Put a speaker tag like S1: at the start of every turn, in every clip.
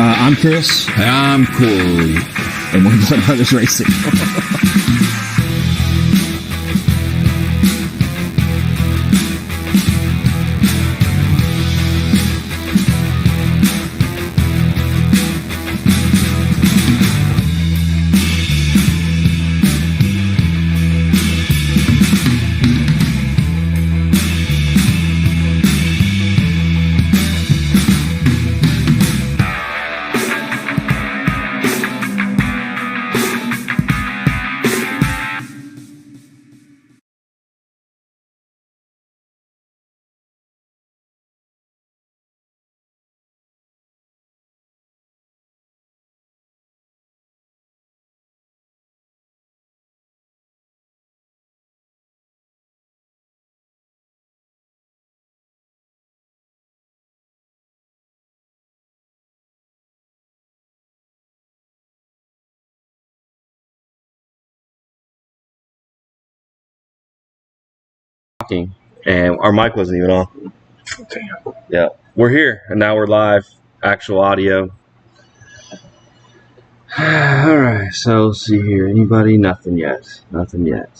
S1: I'm Chris.
S2: I'm Corey.
S1: And we're Blood Brothers Racing.
S3: And our mic wasn't even on.
S2: Damn.
S3: Yeah, we're here and now we're live, actual audio. All right, so let's see here. Anybody? Nothing yet. Nothing yet.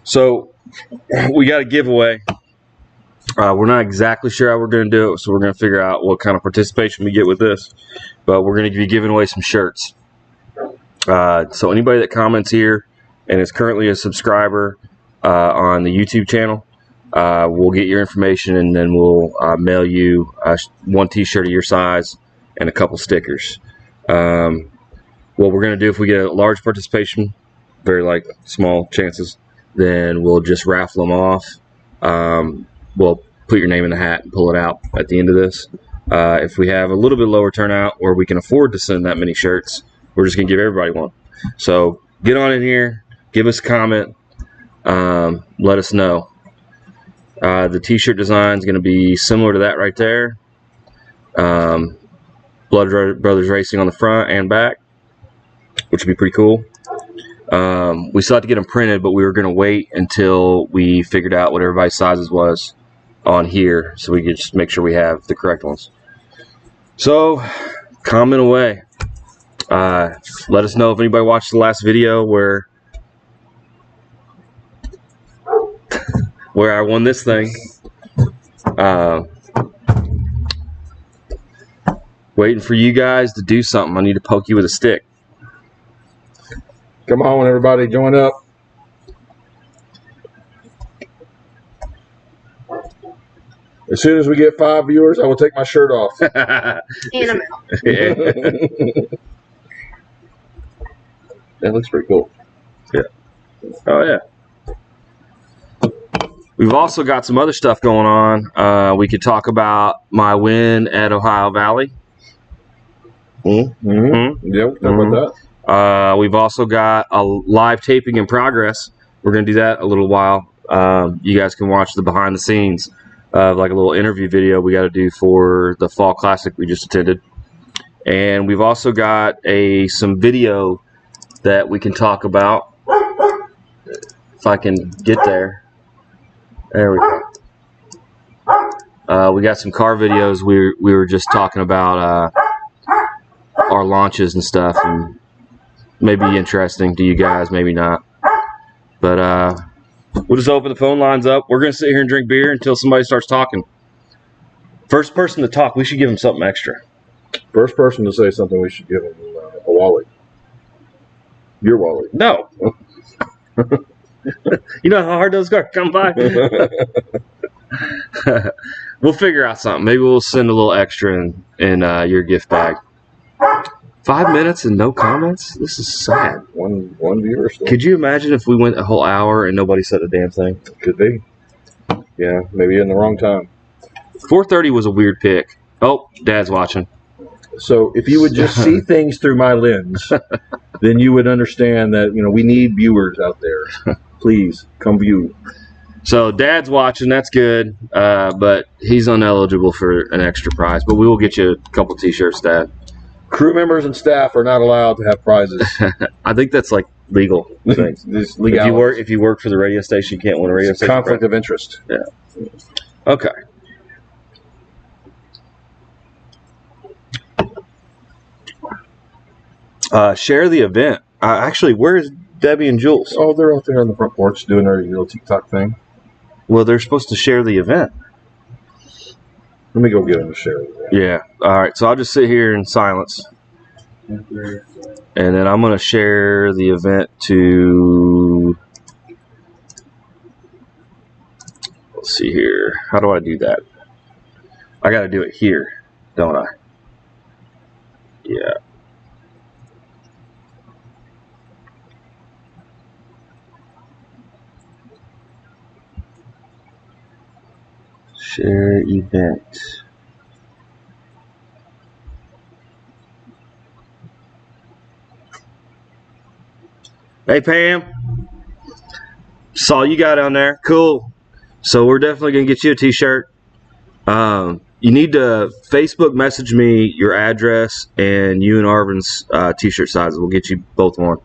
S3: So we got a giveaway. We're not exactly sure how we're going to do it, so we're going to figure out what kind of participation we get with this. But we're going to be giving away some shirts. So anybody that comments here and is currently a subscriber on the YouTube channel, we'll get your information and then we'll mail you one t-shirt of your size and a couple stickers. What we're going to do, if we get a large participation, very small chances, then we'll just raffle them off. We'll put your name in the hat and pull it out at the end of this. If we have a little bit lower turnout or we can afford to send that many shirts, we're just going to give everybody one. So get on in here, give us a comment, let us know. The t-shirt design is going to be similar to that right there. Blood Brothers Racing on the front and back, which would be pretty cool. We still have to get them printed, but we were going to wait until we figured out what everybody's sizes was on here so we could just make sure we have the correct ones. So comment away. Let us know if anybody watched the last video where I won this thing. Waiting for you guys to do something. I need to poke you with a stick.
S2: Come on, everybody, join up. As soon as we get 5 viewers, I will take my shirt off.
S4: And I'm out.
S2: That looks pretty cool.
S3: Yeah. Oh, yeah. We've also got some other stuff going on. We could talk about my win at Ohio Valley.
S2: Mm-hmm. Yeah, we'll talk about that.
S3: We've also got a live taping in progress. We're going to do that a little while. You guys can watch the behind the scenes of like a little interview video we got to do for the Fall Classic we just attended. And we've also got some video that we can talk about. If I can get there. There we go. We got some car videos. We were just talking about our launches and stuff, and maybe interesting to you guys, maybe not. But we'll just open the phone lines up. We're going to sit here and drink beer until somebody starts talking. First person to talk, we should give them something extra.
S2: First person to say something, we should give him a Wally. Your Wally.
S3: No. You know how hard those cars come by? We'll figure out something. Maybe we'll send a little extra in your gift bag. 5 minutes and no comments? This is sad.
S2: One viewer still.
S3: Could you imagine if we went a whole hour and nobody said a damn thing?
S2: Could be. Yeah, maybe in the wrong time.
S3: 4:30 was a weird pick. Oh, Dad's watching.
S2: So if you would just see things through my lens, then you would understand that, we need viewers out there. Please, come view.
S3: So Dad's watching. That's good. But he's ineligible for an extra prize. But we will get you a couple t-shirts, Dad.
S2: Crew members and staff are not allowed to have prizes.
S3: I think that's like legal things.
S2: This
S3: If you work for the radio station, you can't win a radio station.
S2: conflict of interest.
S3: Yeah. Okay. Share the event. Actually, where's Debbie and Jules?
S2: Oh, they're out there on the front porch doing their little TikTok thing.
S3: Well, they're supposed to share the event.
S2: Let me go get them to share it.
S3: Yeah. All right. So I'll just sit here in silence. And then I'm going to share the event to... Let's see here. How do I do that? I got to do it here, don't I? Yeah. Share event. Hey Pam, saw you got on there. Cool. So we're definitely gonna get you a t-shirt. You need to Facebook message me your address and you and Arvin's t-shirt sizes. We'll get you both one.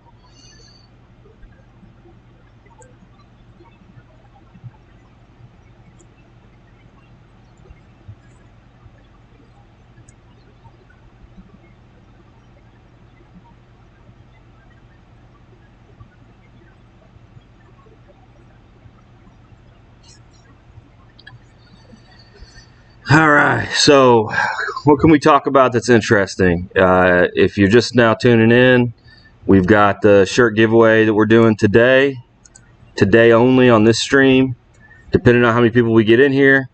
S3: All right, so what can we talk about that's interesting? If you're just now tuning in, we've got the shirt giveaway that we're doing today only on this stream. Depending on how many people we get in here,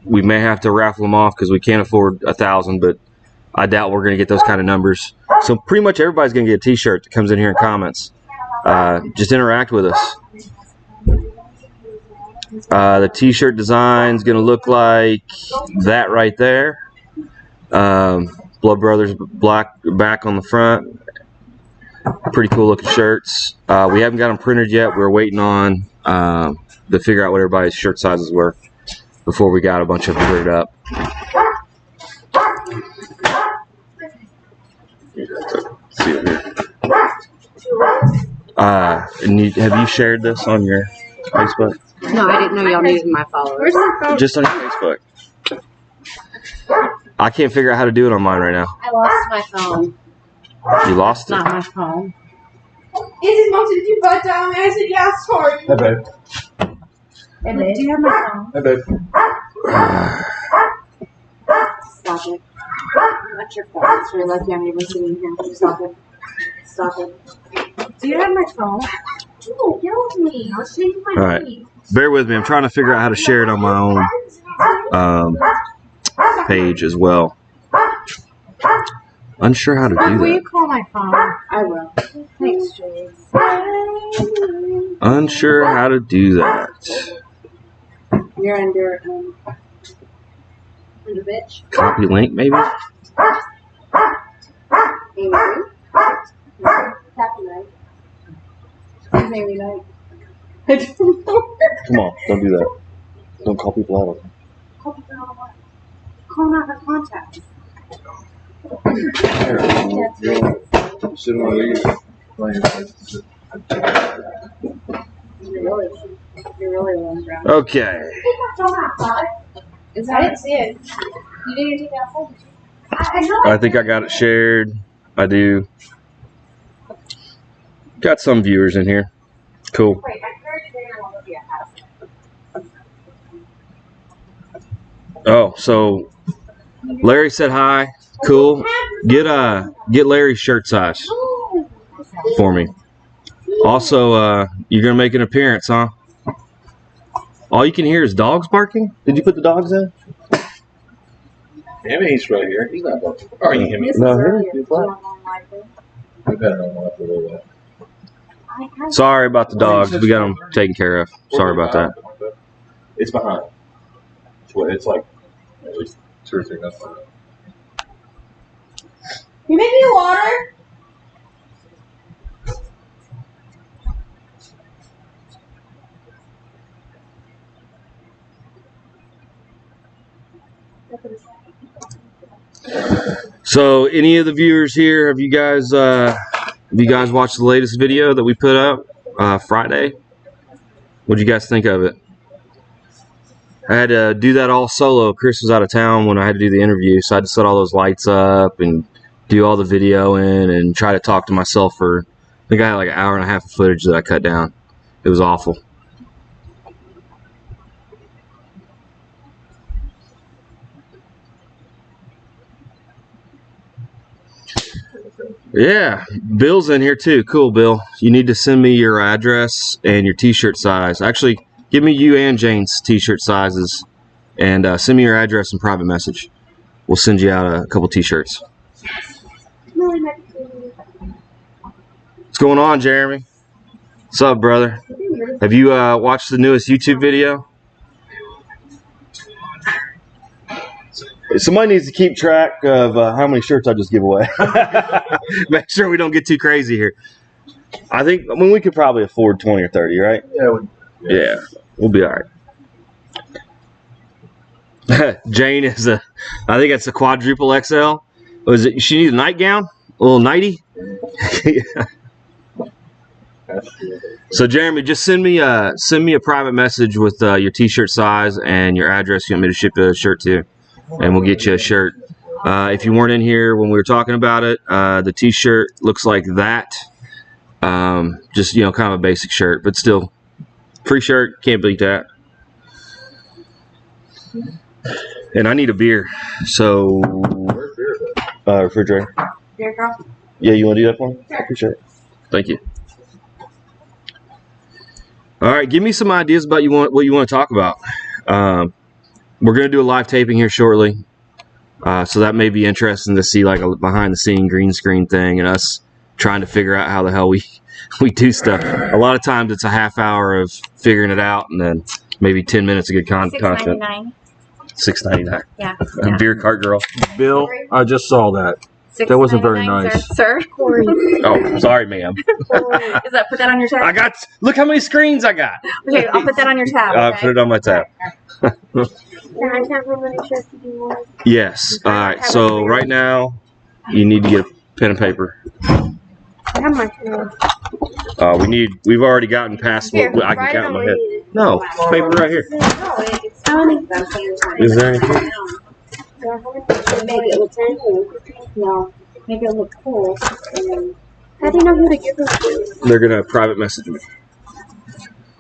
S3: we may have to raffle them off because we can't afford 1,000, but I doubt we're going to get those kind of numbers. So pretty much everybody's going to get a t-shirt that comes in here and comments. Just interact with us. The t-shirt design is going to look like that right there. Blood Brothers black back on the front. Pretty cool looking shirts. We haven't got them printed yet. We're waiting on to figure out what everybody's shirt sizes were before we got a bunch of them printed up. See it here. Have you shared this on your Facebook?
S4: No, I didn't know y'all needed my followers.
S3: Just on your Facebook. I can't figure out how to do it on mine right now.
S4: I lost my phone.
S3: You lost
S4: It's not
S3: it?
S4: my phone.
S5: Izzy's mom said, did you butt down? And I said, yeah, sorry.
S2: Hey, babe.
S4: Hey, babe, do you have my phone?
S2: Hey, babe.
S4: Stop it. That's your phone. It's really lucky I'm even sitting here. Stop it. Stop it. Do you have my phone?
S5: Don't yell at me. I'll show you my
S3: All right.
S5: feet.
S3: Bear with me. I'm trying to figure out how to share it on my own page as well. Unsure how to do
S4: Will you
S3: that.
S4: call my phone? I will. Thanks, Julie.
S3: Unsure how to do that.
S4: You're under bitch.
S3: Copy link, maybe?
S4: Amy Ray? Happy night. Who's Amy Night? I don't know.
S3: Come on, don't do that. Don't call people out of them.
S4: Call out her contact.
S2: Sitting on these.
S4: You're really long around.
S3: Okay.
S4: Is
S5: I
S4: that
S5: didn't see it. You didn't take that phone. I know.
S3: I think I got it shared. I do. Got some viewers in here. Cool.
S5: Wait, I heard you want to be a house.
S3: Oh, so Larry said hi. Cool. Get Larry's shirt size for me. Also, you're gonna make an appearance, huh? All you can hear is dogs barking. Did you put the dogs in?
S2: He's right here. He's not bumping. Oh, you hear me?
S4: This
S3: No,
S4: is
S3: here
S4: earlier.
S3: it
S4: Do
S3: is.
S4: you want one like this?
S2: We've had it on left a little bit.
S3: Sorry about the dogs. We got them taken care of. Sorry about that.
S2: It's behind. It's like at least 2 or 3 minutes behind.
S5: You make me water?
S3: So, any of the viewers here, have you guys Have you guys watched the latest video that we put up Friday? What did you guys think of it? I had to do that all solo. Chris was out of town when I had to do the interview, so I had to set all those lights up and do all the video in and try to talk to myself for, I think I had like an hour and a half of footage that I cut down. It was awful. Yeah, Bill's in here too. Cool, Bill. You need to send me your address and your t-shirt size. Actually, give me you and Jane's t-shirt sizes and send me your address and private message. We'll send you out a couple t-shirts. What's going on, Jeremy? What's up, brother? Have you watched the newest YouTube video? Somebody needs to keep track of how many shirts I just give away. Make sure we don't get too crazy here. I mean, we could probably afford 20 or 30, right? Yeah, we'll be all right. Jane is I think it's a quadruple XL. Was it? She needs a nightgown, a little nightie. So Jeremy, just send me a private message with your t-shirt size and your address you want me to ship the shirt to, and we'll get you a shirt. If you weren't in here when we were talking about it, the t-shirt looks like that. Just, you know, kind of a basic shirt, but still free shirt. Can't beat that. And I need a beer, so refrigerator.
S4: Beer, girl?
S3: Yeah, you want to do that for me? I appreciate it. Thank you. All right, give me some ideas about what you want to talk about. We're going to do a live taping here shortly, so that may be interesting to see, like a behind-the-scene green screen thing and us trying to figure out how the hell we do stuff. A lot of times it's a half hour of figuring it out, and then maybe 10 minutes of good content.
S4: $6.99.
S3: $6.99.
S4: Yeah.
S3: A beer cart girl.
S2: Bill, I just saw that. That wasn't very
S4: $6.99,
S2: nice.
S4: Sir.
S3: Oh, sorry, ma'am.
S4: Is that, put that on your tab?
S3: Look how many screens I got.
S4: Okay, I'll put that on your tab.
S3: I'll
S4: Okay?
S3: put it on my tab.
S5: I can't remember the shirt to do more.
S3: Yes. All right. So right now, you need to get a pen and paper.
S5: I have my phone.
S3: We've already gotten past
S5: Here,
S3: what I can
S5: write
S3: count in my
S5: on
S3: head.
S5: it.
S3: No, paper right here.
S4: No, it's
S3: Is there anything?
S4: Maybe it look no. Make it look cool. And then,
S5: How do you know who to give them to?
S3: They're gonna private message me.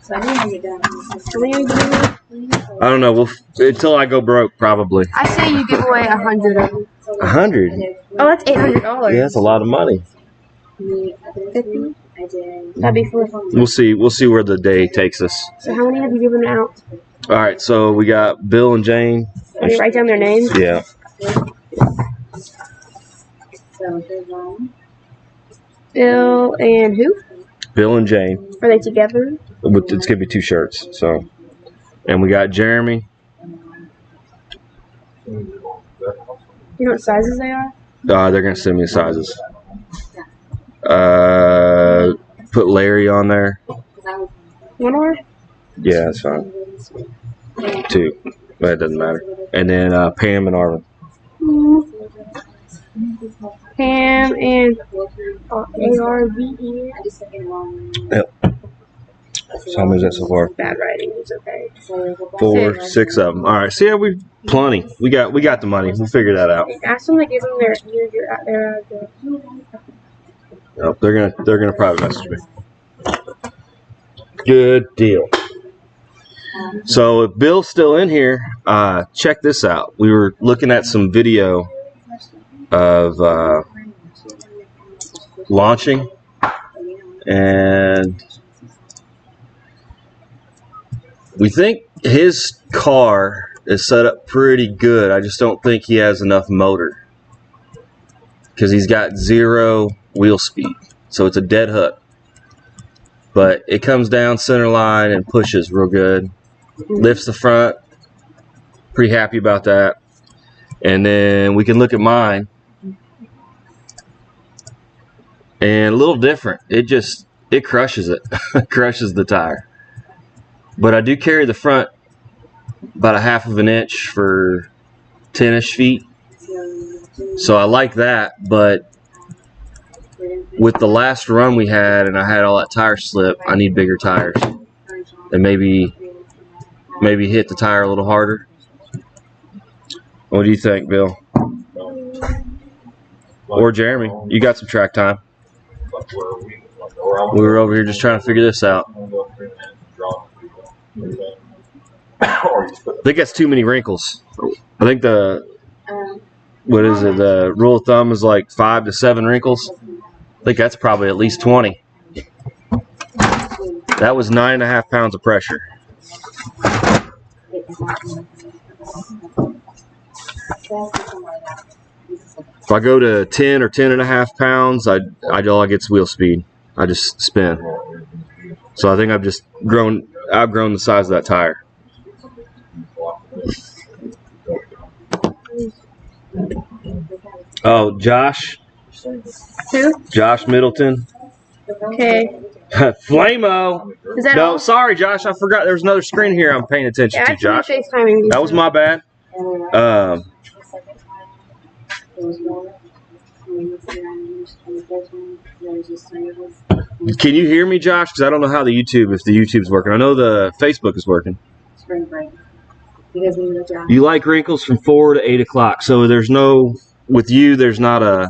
S4: so I think you're done.
S5: How many are you giving them?
S3: I don't know. Until I go broke, probably.
S5: I say you give away 100 of them.
S3: 100.
S5: Oh, that's $800.
S3: Yeah, that's a lot of money.
S5: 50? That'd be $4.
S3: We'll see. We'll see where the day takes us.
S5: So how many have you given out?
S3: All right. So we got Bill and Jane.
S5: Can you write down their names?
S3: Yeah.
S4: So here's one.
S5: Bill and who?
S3: Bill and Jane.
S5: Are they together?
S3: It's gonna be 2 shirts. So, and we got Jeremy.
S5: You know what sizes they are?
S3: They're gonna send me the sizes. Put Larry on there.
S5: One or?
S3: Yeah, that's fine. 2, but it doesn't matter. And then Pam and Arvin.
S5: Pam and ARVE.
S3: Yep. So how many is that so far?
S5: Bad writing is okay.
S3: 4, 6 of them. All right. So yeah, we plenty. We got the money. We'll figure that out.
S5: Ask them to give them their address.
S3: Nope, they're gonna private message me. Good deal. So if Bill's still in here, check this out. We were looking at some video of launching, and we think his car is set up pretty good. I just don't think he has enough motor because he's got 0 wheel speed, so it's a dead hook. But it comes down center line and pushes real good. Lifts the front. Pretty happy about that. And then we can look at mine. And a little different. It crushes it. Crushes the tire. But I do carry the front about a 1/2 inch for 10-ish feet. So I like that, but with the last run we had, and I had all that tire slip, I need bigger tires. And maybe hit the tire a little harder. What do you think, Bill? Or Jeremy? You got some track time. We were over here just trying to figure this out. I think that's too many wrinkles. I think what is it? The rule of thumb is like 5 to 7 wrinkles. I think that's probably at least 20. That was 9.5 pounds of pressure. If I go to 10 or 10.5 pounds, all I get's wheel speed. I just spin. So I think I've just outgrown the size of that tire. Oh, Josh.
S5: Who?
S3: Josh Middleton.
S5: Okay.
S3: Flamo.
S5: Is that
S3: No,
S5: all?
S3: sorry, Josh. I forgot there was another screen here I'm paying attention to,
S5: Actually,
S3: Josh.
S5: FaceTiming me.
S3: That was my bad. Can you hear me, Josh? Because I don't know how if the YouTube's working. I know the Facebook is working.
S4: Spring break. You guys need to go down.
S3: You like wrinkles from 4 to 8 o'clock. So there's not a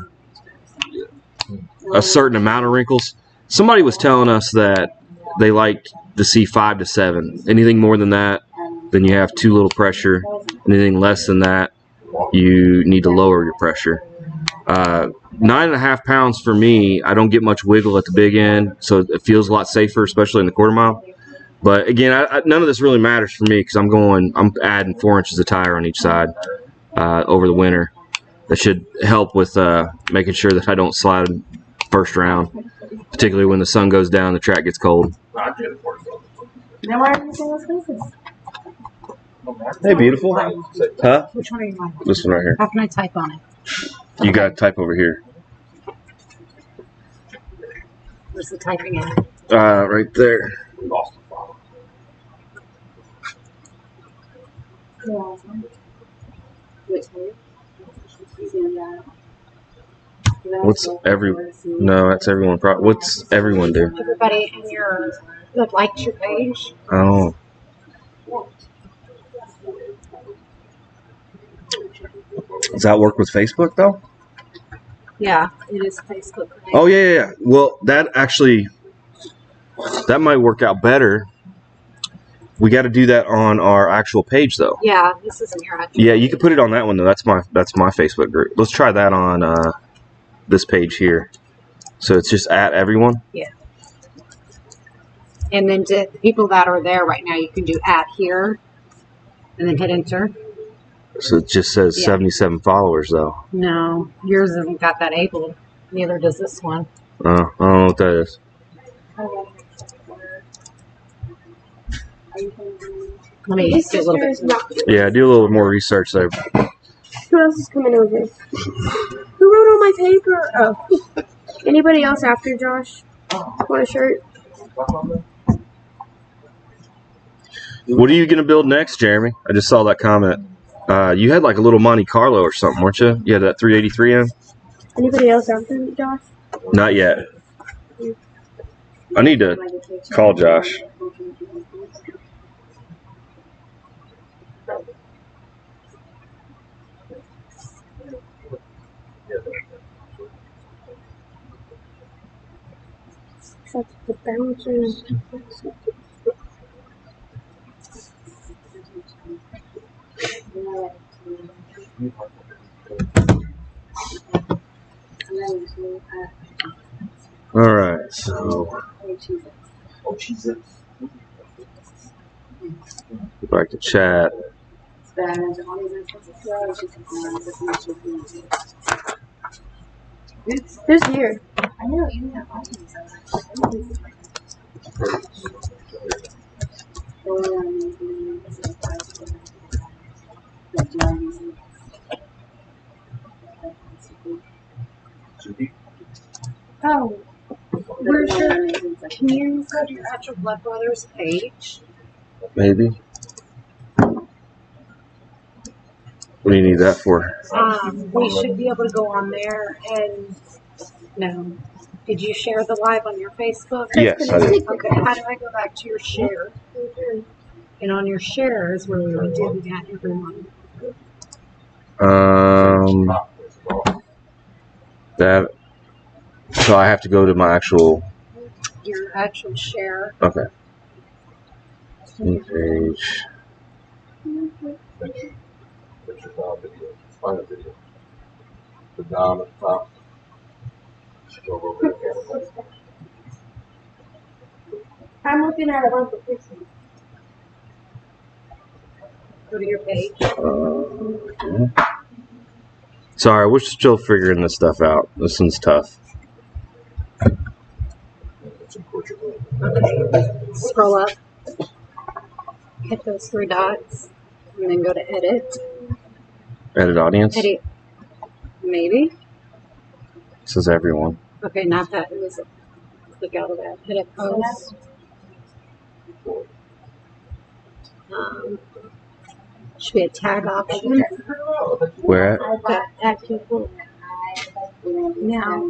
S3: certain amount of wrinkles. Somebody was telling us that they like to see 5 to 7. Anything more than that, then you have too little pressure. Anything less than that, you need to lower your pressure. 9.5 pounds for me, I don't get much wiggle at the big end, so it feels a lot safer, especially in the quarter mile. But again, none of this really matters for me because I'm adding 4 inches of tire on each side over the winter. That should help with making sure that I don't slide first round, particularly when the sun goes down, the track gets cold.
S4: Now why are you saying those places?
S3: Hey, beautiful. Huh?
S6: Which one are you on?
S3: This one right here.
S6: How can I type on it?
S3: You got to type over here.
S6: Where's the typing at?
S3: Right there. What's No, that's everyone. What's everyone do?
S6: Everybody in that liked your page.
S3: Oh. Does that work with Facebook though?
S6: Yeah, it is Facebook.
S3: Oh yeah. Well, that might work out better. We got to do that on our actual page though.
S6: Yeah, this isn't your actual.
S3: Yeah, you can put it on that one though. That's my Facebook group. Let's try that on this page here. So it's just at everyone.
S6: Yeah. And then to the people that are there right now, you can do at here, and then hit enter.
S3: So it just says 77 followers though.
S6: No, yours hasn't got that able. Neither does this one.
S3: I don't know what that is.
S6: Let me
S5: His
S6: do a little
S5: sister is
S6: bit.
S5: not.
S3: Yeah, do a little more research there.
S5: Who else is coming over? Who wrote on my paper? Oh. Anybody else after Josh? Want a shirt?
S3: What are you going to build next, Jeremy? I just saw that comment. You had like a little Monte Carlo or something, weren't you? You had that 383 in?
S5: Anybody else after Josh?
S3: Not yet. I need to call Josh.
S5: That's the bouncers.
S3: All right, so go back to chat.
S5: Who's here?
S4: I know you have
S6: Oh, where's your? Can you go to your actual Blood Brothers page?
S3: Maybe. What do you need that for?
S6: We should be able to go on there and no. Did you share the live on your Facebook?
S3: Yes, I did.
S6: Okay, how do I go back to your share? And on your share is where we would do that, everyone.
S3: That. So I have to go to my actual.
S6: Your actual share.
S3: Okay. Page.
S2: Picture file video. Find a video. The down at the top. Go over the camera.
S5: I'm looking at a bunch of pictures.
S6: Go to your page.
S3: Sorry, we're still figuring this stuff out. This one's tough.
S2: It's in Portugal.
S6: Okay. Scroll up. Hit those three dots. And then go to edit.
S3: Edit audience.
S6: Edit. Maybe.
S3: Says everyone.
S6: Okay, not that. It was click out of that. Hit post. Should be a tag option.
S3: Where at?
S6: Add people. Now.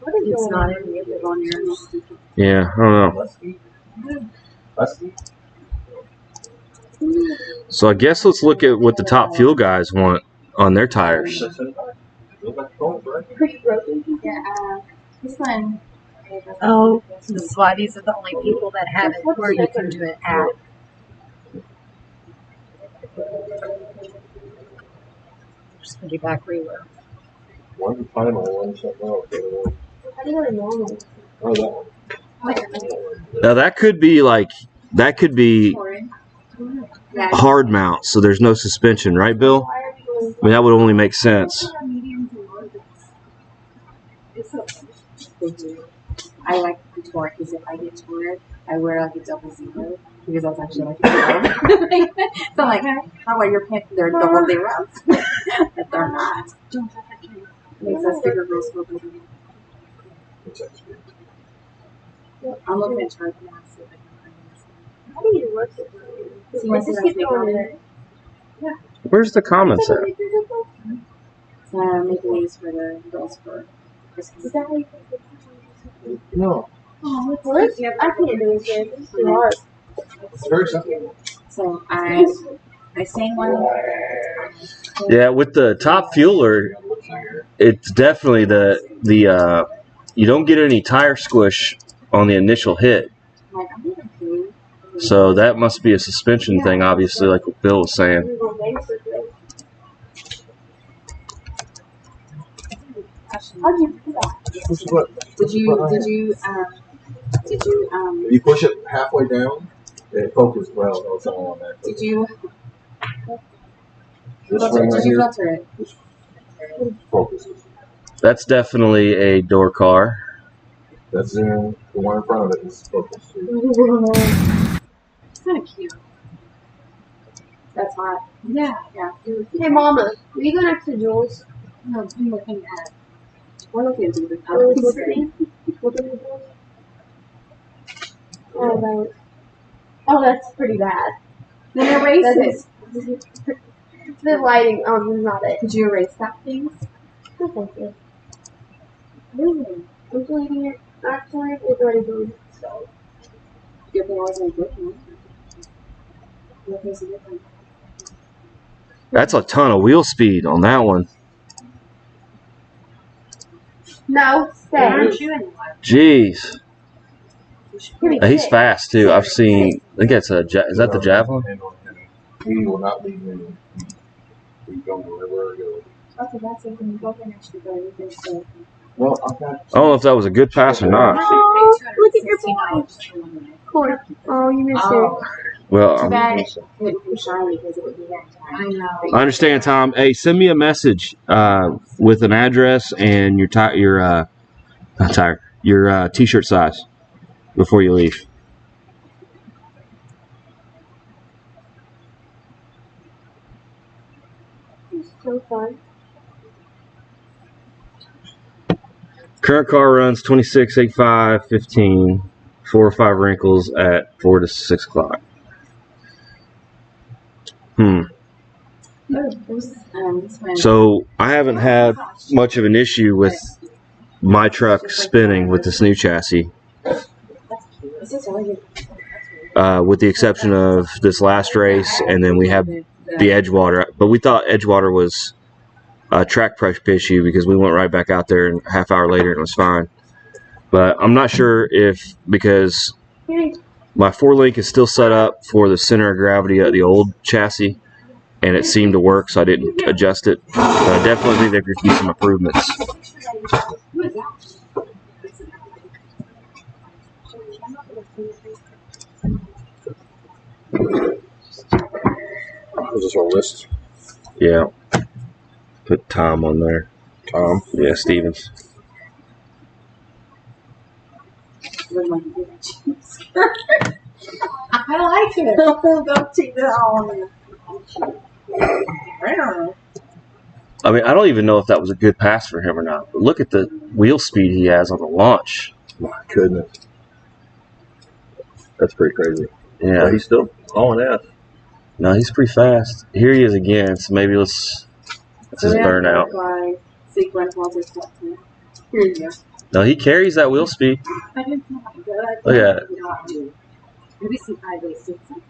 S6: It's not in the on yours.
S3: Yeah, I don't know. So I guess let's look at what the top fuel guys want on their tires.
S5: Pretty broken.
S4: Yeah, this one.
S6: Oh, that's why these are the only people that have it where you can do it at. Just gonna get back where you were.
S2: One final, one something else.
S5: How do you go to normal?
S2: Oh, that one.
S3: Now that could be hard mount, so there's no suspension, right, Bill?
S5: Why are we going?
S3: I mean, that would only make sense.
S4: I like the torque because if I get torque, I wear like a double zero because that's actually like a so I'm like, how are your pants? They're double zeros, but they're not. Makes us bigger girls feel better. I'm looking at charge now. See if I can find this.
S5: How do you work it?
S4: See once you guys make on it.
S3: Where's the comments at?
S4: So I'm making these for the girls for Christmas.
S5: Is that how you
S2: No,
S5: Oh, what? I can't do this yet. It's too hard.
S2: it's very simple.
S4: So I sang one.
S3: Yeah, with the top fueler, it's definitely the you don't get any tire squish on the initial hit.
S4: Like, I'm gonna do.
S3: So that must be a suspension thing, obviously, like what Bill was saying.
S5: We're going basically. How'd you do that?
S4: Did you
S2: If you push it halfway down, it focuses well. No, it's all on that.
S4: did you
S2: This ring right
S4: did you
S2: here
S4: filter it?
S2: focuses.
S3: That's definitely a door car.
S2: That's in the one in front of it is focused.
S4: It's kind of cute. That's hot. Yeah, yeah.
S5: Hey, Mama, are you going next to Jules?
S4: No, I'm looking at. We're looking at the
S5: Oh, that's pretty bad.
S4: Then erase it.
S5: The lighting, is not it.
S4: Could you erase that, please?
S5: No, thank you.
S4: Really?
S5: I'm deleting it. Actually, it's already deleted, so.
S4: You can always make it. What makes it different?
S3: That's a ton of wheel speed on that one.
S5: No, stay.
S6: Aren't you in
S3: Jeez.
S5: Pretty
S3: He's
S5: sick.
S3: fast too. I've seen. I think that's a. Is that the Javelin?
S2: He will not leave me. We go wherever I go.
S4: Okay, that's it. Then go for next week. You can say.
S2: Well, I've got.
S3: I don't know if that was a good pass or not.
S5: Oh, look at your boy. Corey. Oh, you missed
S4: Oh,
S3: Well,
S4: too bad it couldn't be Charlie because it would be that time. I know.
S3: I understand, Tom. Hey, send me a message with an address and your t-shirt size before you leave.
S5: It's so fun.
S3: Current car runs 26, 85, 15, 4 or 5 wrinkles at 4 to 6 o'clock. So I haven't had much of an issue with my truck spinning with this new chassis, with the exception of this last race, and then we have the Edgewater. But we thought Edgewater was a track pressure issue because we went right back out there and a half hour later and it was fine. But I'm not sure if because my 4-link is still set up for the center of gravity of the old chassis, and it seemed to work, so I didn't adjust it. But I definitely think there could be some improvements.
S2: Is this our list?
S3: Yeah. Put Tom on there.
S2: Tom?
S3: Yeah, Stevens.
S4: I like it. We'll go take that on.
S3: I mean, I don't even know if that was a good pass for him or not. But look at the wheel speed he has on the launch.
S2: My goodness. That's pretty crazy.
S3: Yeah.
S2: But he's still hauling ass.
S3: No, he's pretty fast. Here he is again, so maybe let's just burn out.
S4: Sequence Walter's collection. Here you go.
S3: No, he carries that wheel speed.
S4: I didn't know how good.
S3: Look at it.
S4: Maybe some highway something.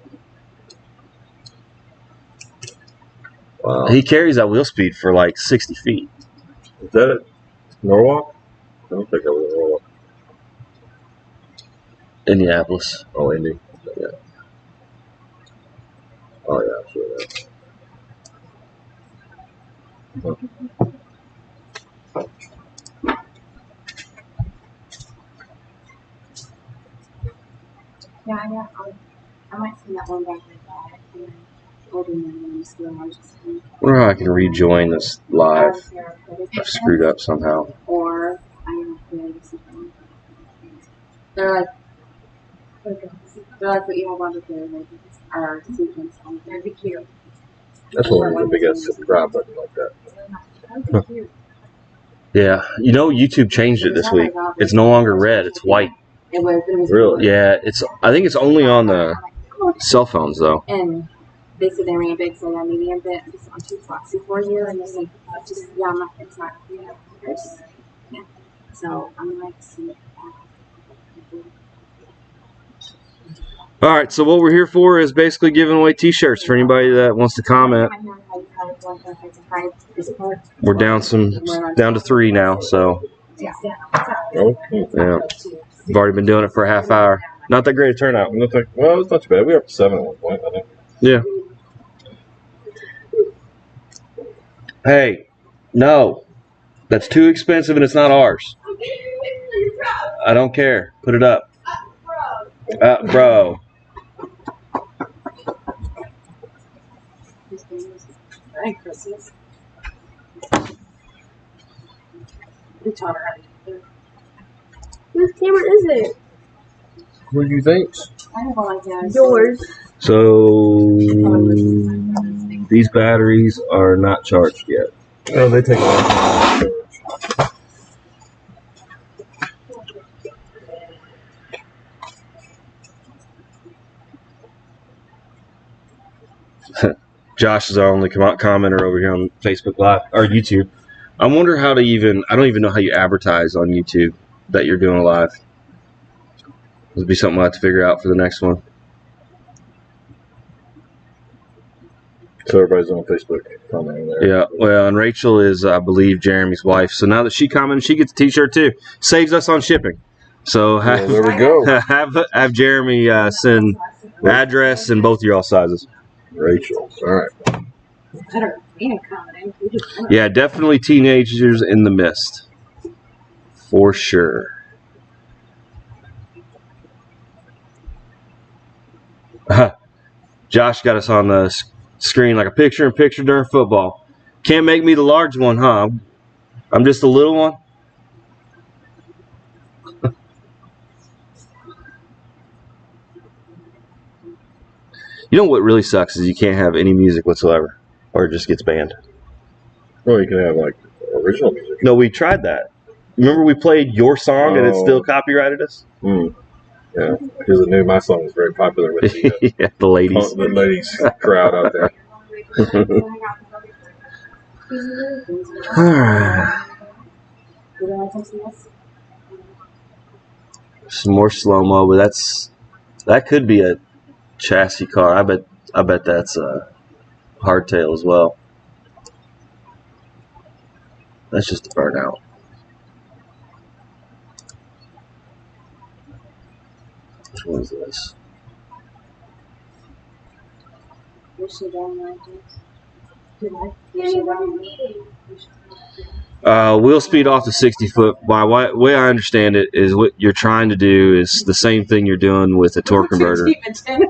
S2: Wow.
S3: He carries that wheel speed for like 60 feet.
S2: Is that it? Norwalk? I don't think that was Norwalk.
S3: Indianapolis.
S2: Oh, Indy. Yeah. Oh, yeah, sure.
S4: Yeah. I might send that one back to that.
S3: Wonder how I can rejoin this live. I've screwed up somehow.
S4: Or I have to something. They're like what you have on the our sequence on there. Be cute.
S2: That's one of the biggest subscribe button like that.
S3: Yeah, you know YouTube changed it this week. It's no longer red; it's white.
S4: It was
S2: Really?
S3: Yeah, it's. I think it's only on the cell phones though.
S4: And they said they ran a big so medium bit just on 2 foxy for you, and it's like just I'm not it's not yeah. So I'm like see.
S3: All right, so what we're here for is basically giving away T-shirts for anybody that wants to comment. We're down to 3 now, so
S2: Oh,
S3: yeah, we've already been doing it for a half hour. Not that great a turnout.
S2: well, it's not too bad. We were up to 7 at one point, I think.
S3: Yeah. Hey, no, that's too expensive and it's not ours. I don't care. Put it up, bro.
S4: Merry Christmas. We taught her how to do it.
S5: Whose camera is it?
S2: What do you think?
S4: I have one like that.
S5: Yours.
S3: So these batteries are not charged yet.
S2: Oh, they take a long time.
S3: Josh is our only commenter over here on Facebook Live or YouTube. I wonder how to I don't even know how you advertise on YouTube that you're doing a live. This will be something I'll have to figure out for the next one.
S2: So everybody's on Facebook commenting there.
S3: Yeah, well, and Rachel is, I believe, Jeremy's wife. So now that she commented, she gets a T-shirt too. Saves us on shipping. So
S2: Well, there we go.
S3: have Jeremy send address and both of y'all sizes.
S2: Rachel. All right.
S6: Better than commenting. We just learned.
S3: Yeah, definitely teenagers in the mist. For sure. Josh got us on the screen like a picture-in-picture during football. Can't make me the large one, huh? I'm just a little one. You know what really sucks is you can't have any music whatsoever, or it just gets banned.
S2: Well, you can have like original music.
S3: No, we tried that. Remember we played your song and it still copyrighted us?
S2: Yeah, because I knew my song was very popular with
S3: Yeah, the ladies.
S2: the ladies crowd out there.
S3: All right. Some more slow mo, but that could be a chassis car. I bet that's a hardtail as well. That's just a burnout. Which one is this? Wheel speed off the 60 foot. By way I understand it is what you're trying to do is the same thing you're doing with a torque converter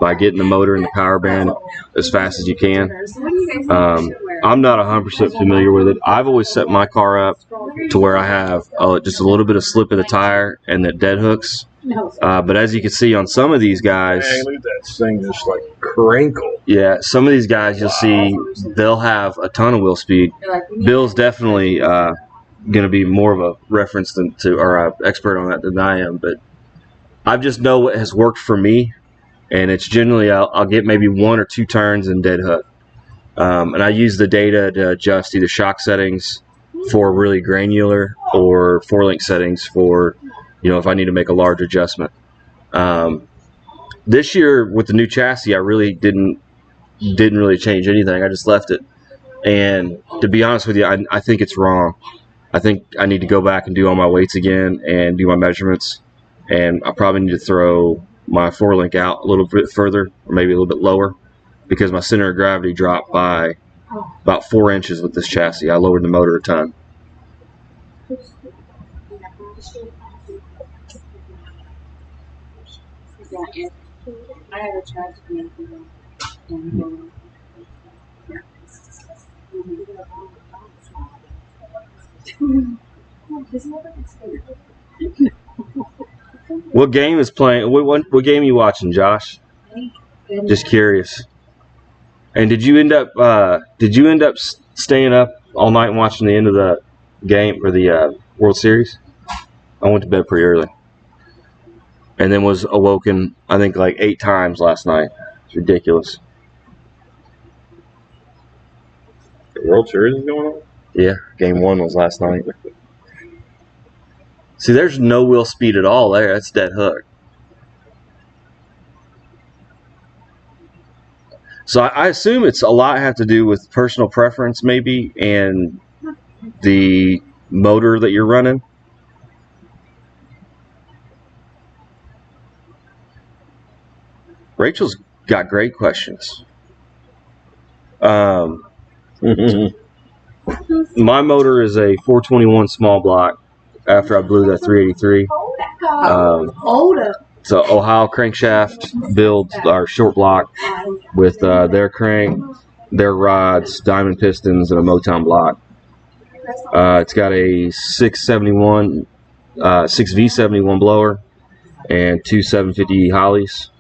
S3: by getting the motor and the power band as fast as you can. I'm not 100% familiar with it. I've always set my car up to where I have just a little bit of slip in the tire and the dead hooks. But as you can see on some of these guys,
S2: Dang, look at that thing just like crinkle.
S3: yeah, some of these guys you'll see they'll have a ton of wheel speed. Bill's definitely going to be more of a reference or expert on that than I am, but I just know what has worked for me, and it's generally I'll get maybe 1 or 2 turns in dead hook, and I use the data to adjust either shock settings for really granular or 4-link settings for, if I need to make a large adjustment. This year with the new chassis, I really didn't really change anything. I just left it. And to be honest with you, I think it's wrong. I think I need to go back and do all my weights again and do my measurements. And I probably need to throw my 4-link out a little bit further, or maybe a little bit lower, because my center of gravity dropped by about 4 inches with this chassis. I lowered the motor a ton.
S4: I have a charge
S3: What game is playing? What game are you watching, Josh? Just curious. And did you end up staying up all night and watching the end of the game or the World Series? I went to bed pretty early, and then was awoken I think like 8 times last night. It's ridiculous.
S2: The World Series is going on?
S3: Yeah, game 1 was last night. See, there's no wheel speed at all there. That's dead hook. So I assume it's a lot have to do with personal preference maybe and the motor that you're running. Rachel's got great questions. My motor is a 421 small block after I blew that 383. It's an Ohio crankshaft build, our short block with their crank, their rods, diamond pistons, and a Motown block. It's got a 6V71 blower and 2 750 Hollies.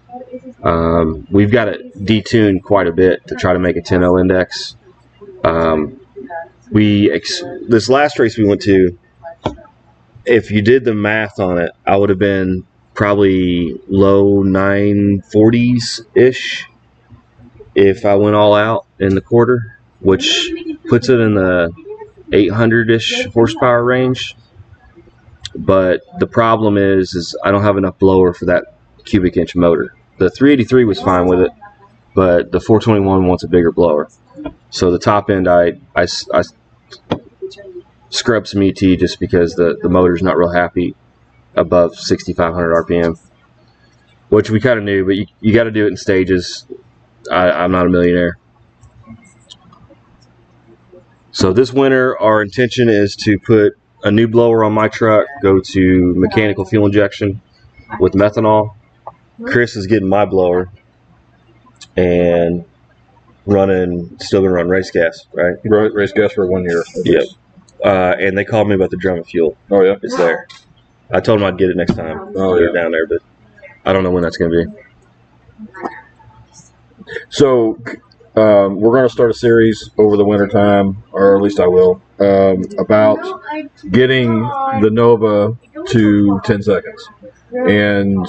S3: We've got it detuned quite a bit to try to make a 10.0 index. This last race we went to, if you did the math on it, I would have been probably low 940s-ish if I went all out in the quarter, which puts it in the 800-ish horsepower range. But the problem is I don't have enough blower for that cubic inch motor. The 383 was fine with it, but the 421 wants a bigger blower. So the top end, I scrubbed some ET just because the motor's not real happy above 6,500 RPM, which we kind of knew, but you got to do it in stages. I'm not a millionaire. So this winter, our intention is to put a new blower on my truck, go to mechanical fuel injection with methanol. Chris is getting my blower and still gonna run race gas, right?
S2: Race gas for 1 year.
S3: Yep. And they called me about the drum of fuel.
S2: Oh, yeah?
S3: It's there. I told them I'd get it next time.
S2: Oh,
S3: Get
S2: yeah.
S3: it down there, but I don't know when that's gonna be.
S2: So, we're going to start a series over the winter time, or at least I will, about getting the Nova to 10 seconds. And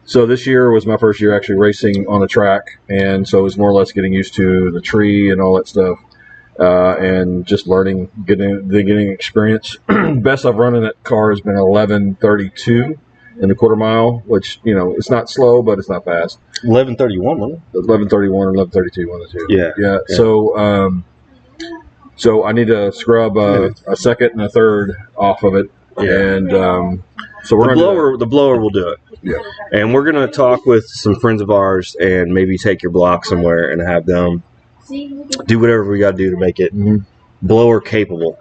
S2: so this year was my first year actually racing on a track, and so it was more or less getting used to the tree and all that stuff. and just learning, getting experience. Best I've run in that car has been 11:32 in the quarter mile, which it's not slow, but it's not fast.
S3: 11:31, wasn't it?
S2: 11:31 or 11:32, one of the two.
S3: Yeah.
S2: So I need to scrub a second and a third off of it, and so we're
S3: the blower will do it.
S2: Yeah.
S3: And we're gonna talk with some friends of ours and maybe take your block somewhere and have them do whatever we got to do to make it blower capable.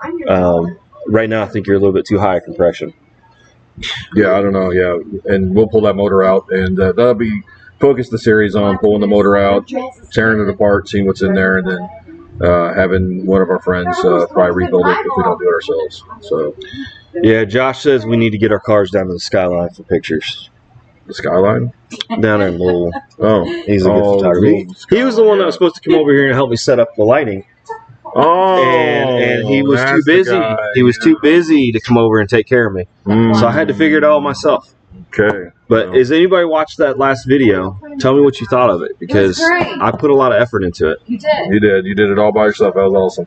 S3: Right now, I think you're a little bit too high compression.
S2: Yeah, I don't know. Yeah, and we'll pull that motor out, and that'll be focus the series on pulling the motor out, tearing it apart, seeing what's in there, and then having one of our friends probably rebuild it if we don't do it ourselves. So,
S3: yeah, Josh says we need to get our cars down to the Skyline for pictures.
S2: the Skyline.
S3: Down there in Louisville.
S2: Oh,
S3: He's a good photographer. He was the one that was supposed to come over here and help me set up the lighting.
S2: Oh,
S3: And he was too
S2: that's the
S3: busy.
S2: guy,
S3: He was too busy to come over and take care of me. So I had to figure it all myself.
S2: Okay.
S3: But has anybody watched that last video? Tell me what you thought of it, because
S4: It was great.
S3: I put a lot of effort into it.
S4: You did.
S2: You did it all by yourself. That was awesome.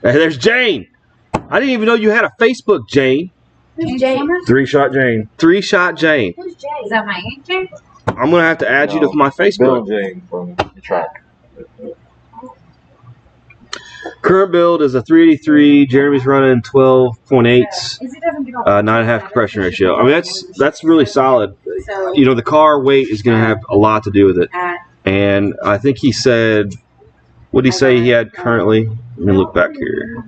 S3: Hey, there's Jane. I didn't even know you had a Facebook, Jane.
S4: Who's Jay?
S2: 3-shot Jane.
S3: 3-shot Jane.
S4: Who's Jay? Is that my agent?
S3: I'm gonna have to add you to my
S2: Bill
S3: Facebook.
S2: and Jane from the track.
S3: Current build is a 383. Jeremy's running 12.8s,
S4: Is he doesn't get all
S3: 9.5 compression ratio. I mean, that's really solid.
S4: So
S3: The car weight is going to have a lot to do with it.
S4: at
S3: And I think he said, what did he say he had currently? Let me look back here.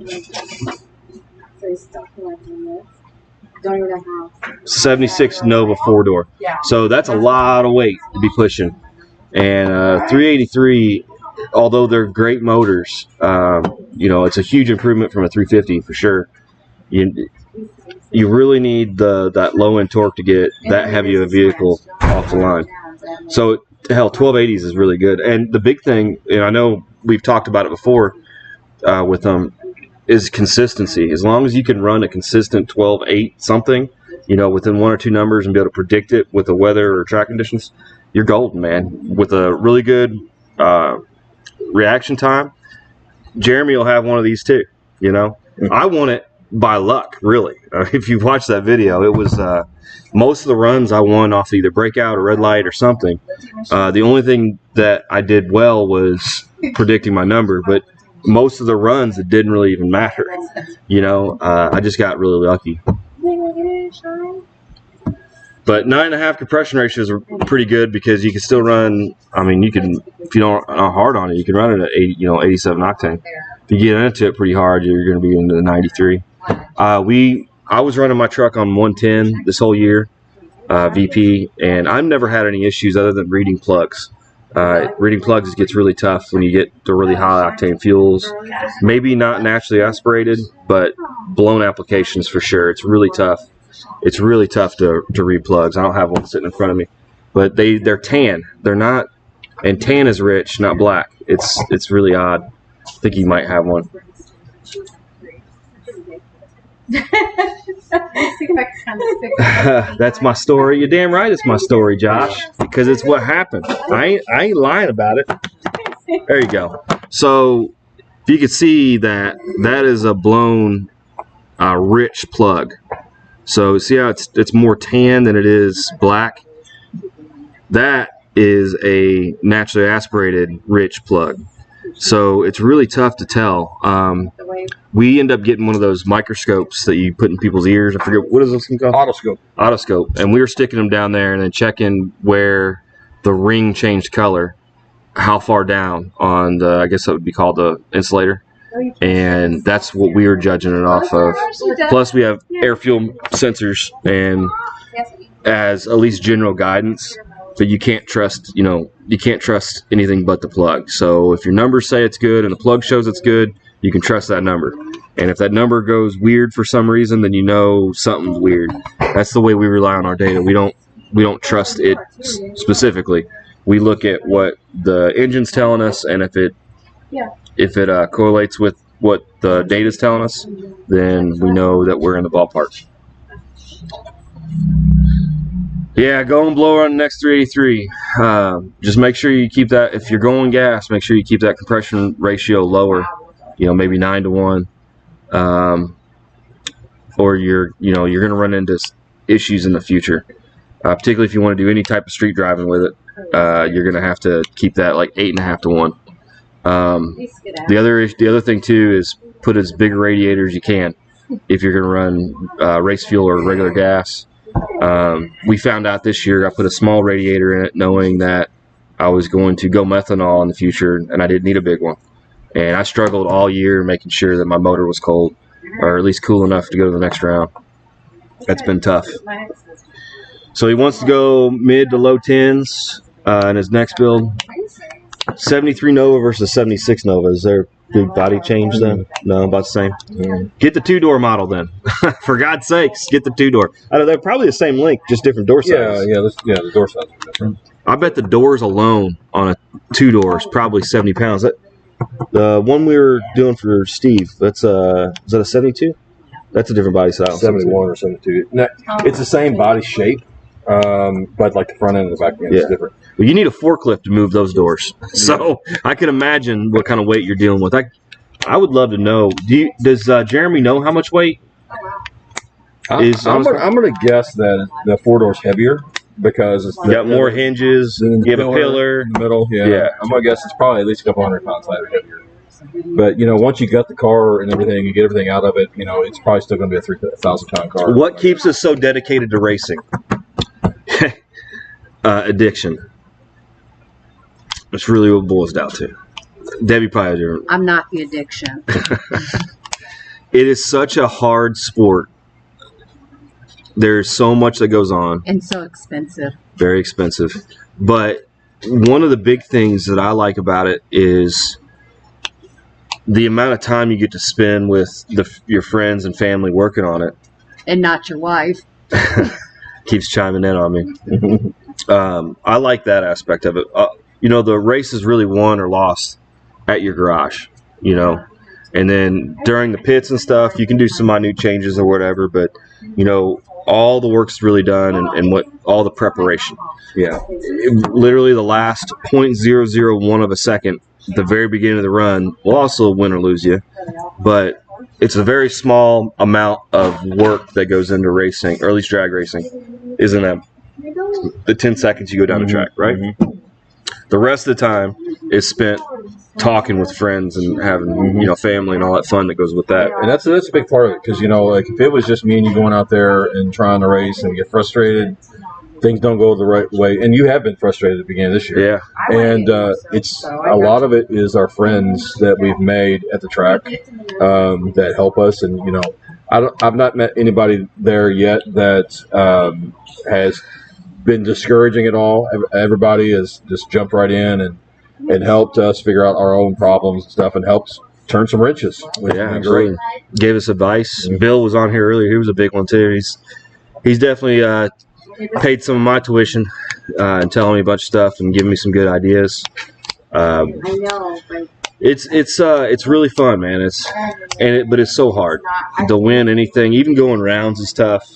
S4: so he's stuck collecting this. Don't even know how.
S3: 76 Nova 4-door.
S4: Yeah.
S3: So that's a lot of weight to be pushing. And 383, although they're great motors, it's a huge improvement from a 350 for sure. You really need that low end torque to get that heavy of a vehicle off the line. So hell, 1280s is really good. And the big thing, and I know we've talked about it before with them, is consistency. As long as you can run a consistent 12.8 something, within one or two numbers and be able to predict it with the weather or track conditions, you're golden, man. With a really good reaction time, Jeremy will have one of these too. I won it by luck, really. If you watch that video, it was most of the runs I won off either breakout or red light or something. The only thing that I did well was predicting my number, but most of the runs it didn't really even matter. I just got really lucky. But 9.5 compression ratios are pretty good because you can still run. I mean, you can, if you don't are hard on it, you can run it at 87 octane. If you get into it pretty hard, you're going to be into the 93. I was running my truck on 110 this whole year, VP, and I've never had any issues other than reading plugs. Reading plugs gets really tough when you get to really high octane fuels. Maybe not naturally aspirated, but blown applications for sure. It's really tough. It's really tough to read plugs. I don't have one sitting in front of me, but they're tan. They're not, and tan is rich, not black. It's really odd. I think you might have one. That's my story. You're damn right it's my story, Josh, because it's what happened. I ain't lying about it. There you go. So if you can see that is a blown rich plug. So see how it's more tan than it is black? That is a naturally aspirated rich plug. So it's really tough to tell. We end up getting one of those microscopes that you put in people's ears. I forget, what is this thing called?
S2: Autoscope.
S3: Autoscope. And we were sticking them down there and then checking where the ring changed color, how far down on the, I guess that would be called the insulator. And that's what we were judging it off of. Plus we have air fuel sensors and as at least general guidance, but you can't trust, you can't trust anything but the plug. So if your numbers say it's good and the plug shows it's good, you can trust that number. And if that number goes weird for some reason, then you know something's weird. That's the way we rely on our data. We don't trust it specifically. We look at what the engine's telling us, and if it correlates with what the data's telling us, then we know that we're in the ballpark. Yeah, go and blow on the next 383. Just make sure you keep that. If you're going gas, make sure you keep that compression ratio lower. Maybe 9 to 1. Or you're going to run into issues in the future. Particularly if you want to do any type of street driving with it, you're going to have to keep that like 8.5 to 1. The other thing too is put as big a radiator as you can if you're going to run race fuel or regular gas. We found out this year I put a small radiator in it knowing that I was going to go methanol in the future and I didn't need a big one. And I struggled all year making sure that my motor was cold, or at least cool enough to go to the next round. That's been tough. So he wants to go mid to low 10s in his next build. 73 Nova versus 76 Nova. Is there a big body change then? No, about the same. Get the 2-door model then. For God's sakes, get the 2-door. I know they're probably the same length, just different door sizes.
S2: The door size are different.
S3: I bet the doors alone on a 2-door is probably 70 pounds. The one we were doing for Steve, is that a 72? That's a different body size.
S2: 71 or 72. No, it's the same body shape, but like the front end and the back end is different.
S3: Well, you need a forklift to move those doors. So I can imagine what kind of weight you're dealing with. I would love to know. Does Jeremy know how much weight?
S2: I'm going to guess that the 4-door's heavier because it's
S3: got more hinges. You have a pillar
S2: in the middle. Yeah. I'm going to guess it's probably at least a couple 100 pounds heavier. But once you got the car and everything, you get everything out of it. It's probably still going to be a 3,000-pound car.
S3: What keeps us so dedicated to racing? Addiction. That's really what it boils down to. Debbie probably.
S6: I'm not the addiction.
S3: It is such a hard sport. There's so much that goes on.
S6: And so expensive.
S3: Very expensive. But one of the big things that I like about it is the amount of time you get to spend with your friends and family working on it.
S6: And not your wife.
S3: Keeps chiming in on me. I like that aspect of it. The race is really won or lost at your garage, and then during the pits and stuff, you can do some minute changes or whatever, but, all the work's really done and all the preparation.
S2: Yeah.
S3: Literally the last 0.001 of a second at the very beginning of the run will also win or lose you, but it's a very small amount of work that goes into racing, or at least drag racing, isn't that the 10 seconds you go down the track, right? Mm-hmm. The rest of the time is spent talking with friends and having, family and all that fun that goes with that.
S2: And that's a big part of it because, like if it was just me and you going out there and trying to race and get frustrated, things don't go the right way. And you have been frustrated at the beginning of this year.
S3: Yeah.
S2: And it's a lot of it is our friends that we've made at the track that help us. And, I've not met anybody there yet that has been discouraging at all. Everybody has just jumped right in and helped us figure out our own problems and stuff and helped turn some wrenches.
S3: Yeah, great. Gave us advice. Mm-hmm. Bill was on here earlier. He was a big one too. He's definitely paid some of my tuition and telling me a bunch of stuff and giving me some good ideas.
S4: I know, but
S3: it's really fun, man. But it's so hard to win anything. Even going rounds is tough.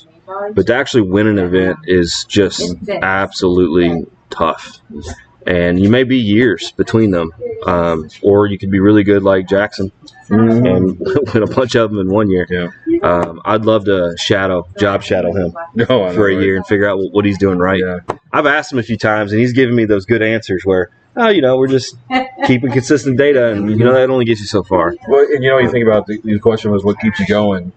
S3: But to actually win an event is just absolutely tough. And you may be years between them. Or you could be really good like Jackson and win a bunch of them in 1 year.
S2: Yeah.
S3: I'd love to job shadow him for a year and figure out what he's doing right.
S2: Yeah.
S3: I've asked him a few times, and he's given me those good answers where, we're just keeping consistent data, and, that only gets you so far.
S2: Well, and, you think about the question was what keeps you going.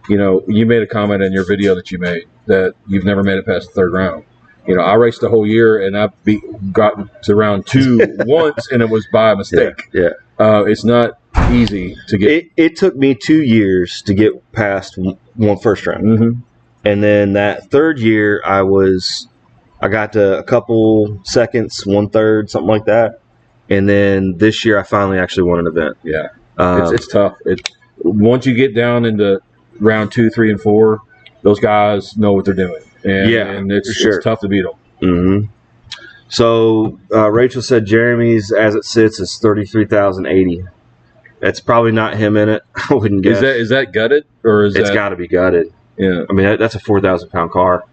S2: You made a comment in your video that you made that you've never made it past the third round. I raced the whole year and I've gotten to round 2 once and it was by mistake.
S3: Yeah.
S2: It's not easy to get.
S3: It took me 2 years to get past one first round.
S2: Mm-hmm.
S3: And then that third year I got to a couple seconds, 1/3, something like that. And then this year I finally actually won an event.
S2: Yeah. It's tough. Once you get down into round 2, 3, and 4, those guys know what they're doing. And it's tough to beat them.
S3: Mm-hmm. So Rachel said Jeremy's, as it sits, is 33,080. That's probably not him in it. I wouldn't guess.
S2: Is that gutted or is
S3: it's got to be gutted?
S2: Yeah.
S3: I mean that's a 4,000-pound car.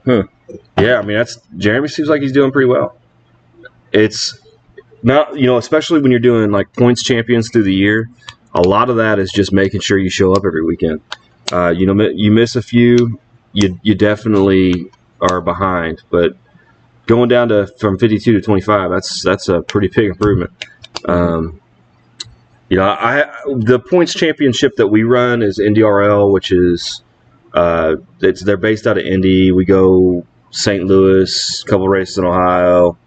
S3: Yeah, I mean that's Jeremy seems like he's doing pretty well. It's not, especially when you're doing like points champions through the year. A lot of that is just making sure you show up every weekend. You miss a few, you definitely are behind. But going down from 52 to 25, that's a pretty big improvement. The points championship that we run is NDRL, which is they're based out of Indy. We go St. Louis, a couple races in Ohio,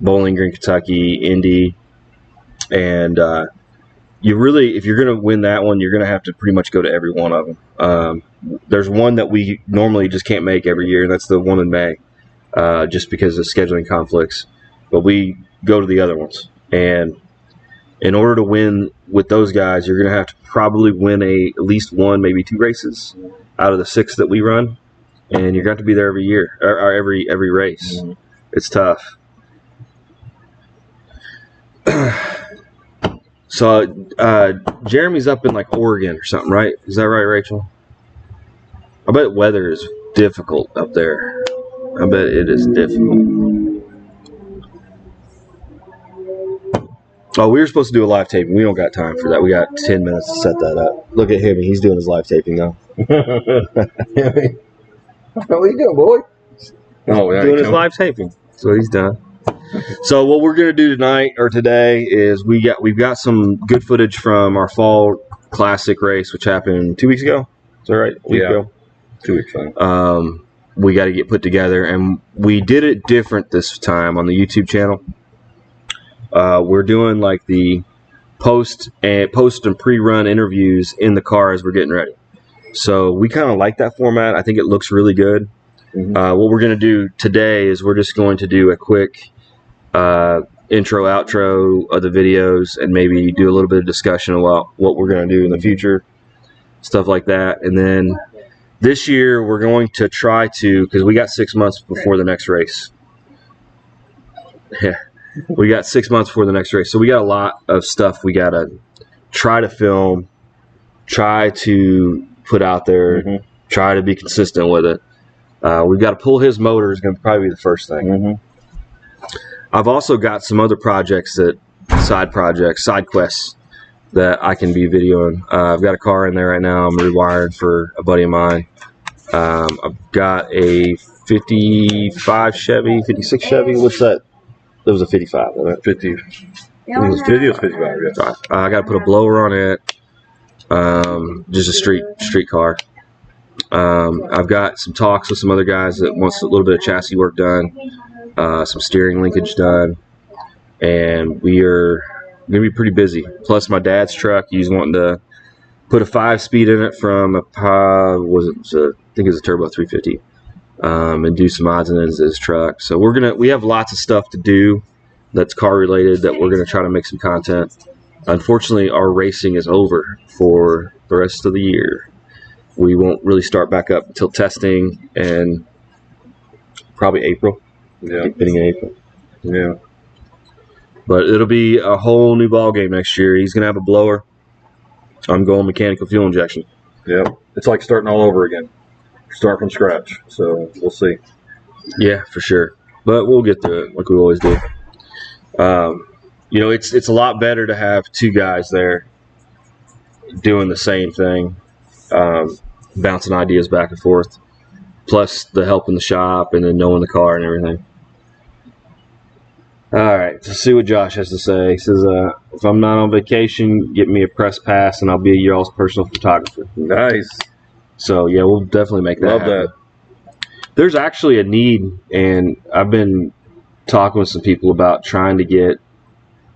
S3: Bowling Green, Kentucky, Indy, and if you're going to win that one, you're going to have to pretty much go to every one of them. There's one that we normally just can't make every year, and that's the one in May, just because of scheduling conflicts. But we go to the other ones, and in order to win with those guys, you're going to have to probably win at least one, maybe two races out of the 6 that we run, and you're going to have to be there every year or every race. Mm-hmm. It's tough. So Jeremy's up in like Oregon or something, right? Is that right, Rachel? I bet weather is difficult up there. I bet it is difficult. Oh, we were supposed to do a live taping. We don't got time for that. We got 10 minutes to set that up. Look at him. He's doing his live taping now.
S2: What are you doing, boy? Oh, yeah,
S3: doing his live taping. So he's done. So what we're gonna do today is we've got some good footage from our fall classic race, which happened 2 weeks ago. Is that right? A week ago?
S2: 2 weeks ago.
S3: We got to get put together, and we did it different this time on the YouTube channel. We're doing like the post and pre-run interviews in the car as we're getting ready. So we kind of like that format. I think it looks really good. Mm-hmm. What we're going to do today is we're just going to do a quick intro, outro of the videos, and maybe do a little bit of discussion about what we're going to do in the future, stuff like that. And then this year we're going to try to, because we got 6 months before the next race. Yeah. We got 6 months before the next race. So we got a lot of stuff we got to try to film, try to put out there, try to be consistent with it. We've got to pull his motor is going to probably be the first thing. Mm-hmm. I've also got some other projects, side quests that I can be videoing. I've got a car in there right now. I'm rewiring for a buddy of mine. I've got a 56 Chevy. What's that? It was a 55, wasn't it?
S2: 50. It was 50 or 55, yeah.
S3: I got to put a blower on it. Just a street car. I've got some talks with some other guys that wants a little bit of chassis work done, some steering linkage done, and we are going to be pretty busy. Plus, my dad's truck, he's wanting to put a 5-speed in it from I think it's a Turbo 350. And do some odds and ends of his truck. So we have lots of stuff to do that's car related that we're gonna try to make some content. Unfortunately, our racing is over for the rest of the year. We won't really start back up until testing and probably April.
S2: Yeah,
S3: beginning of April.
S2: Yeah,
S3: but it'll be a whole new ball game next year. He's gonna have a blower. I'm going mechanical fuel injection.
S2: Yeah, it's like starting all over again. Start from scratch, so we'll see.
S3: Yeah, for sure, but we'll get to it like we always do. It's a lot better to have two guys there doing the same thing, bouncing ideas back and forth, plus the help in the shop and then knowing the car and everything. All right, let's see what Josh has to say. He says, if I'm not on vacation, get me a press pass and I'll be y'all's personal photographer.
S2: Nice.
S3: So, yeah, we'll definitely make that happen.
S2: Love that.
S3: There's actually a need, and I've been talking with some people about trying to get,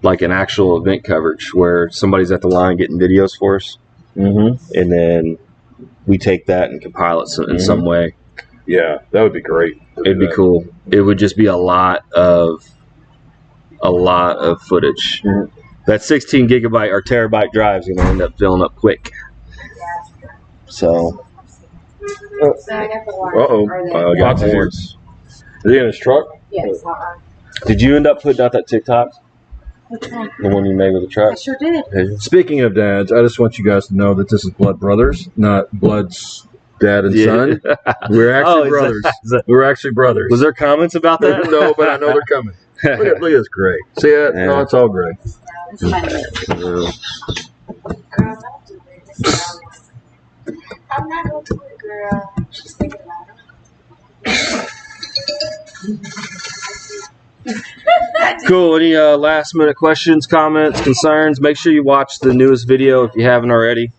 S3: like, an actual event coverage where somebody's at the line getting videos for us, and then we take that and compile it in some way.
S2: Yeah, that would be great.
S3: It'd be cool. It would just be a lot of footage. Mm-hmm. That 16 gigabyte or terabyte drive is going to end up filling up quick. So...
S2: Uh-oh. Got horns. Is he in his truck?
S4: Yes.
S3: Did you end up putting out that TikTok? The one you made with the truck?
S4: I sure did.
S2: Speaking of dads, I just want you guys to know that this is Blood Brothers, not Bloods dad and
S3: Yeah.
S2: son. We're
S3: Oh,
S2: actually
S3: is
S2: brothers.
S3: that-
S2: We're actually brothers.
S3: was there comments about that?
S2: No, but I know they're coming. Look at this gray. See it?
S3: Yeah.
S2: No, it's all gray.
S4: It's funny.
S3: Yeah.
S4: I'm not going to it, girl. She's thinking about it.
S3: Cool. Any last minute questions, comments, concerns? Make sure you watch the newest video if you haven't already.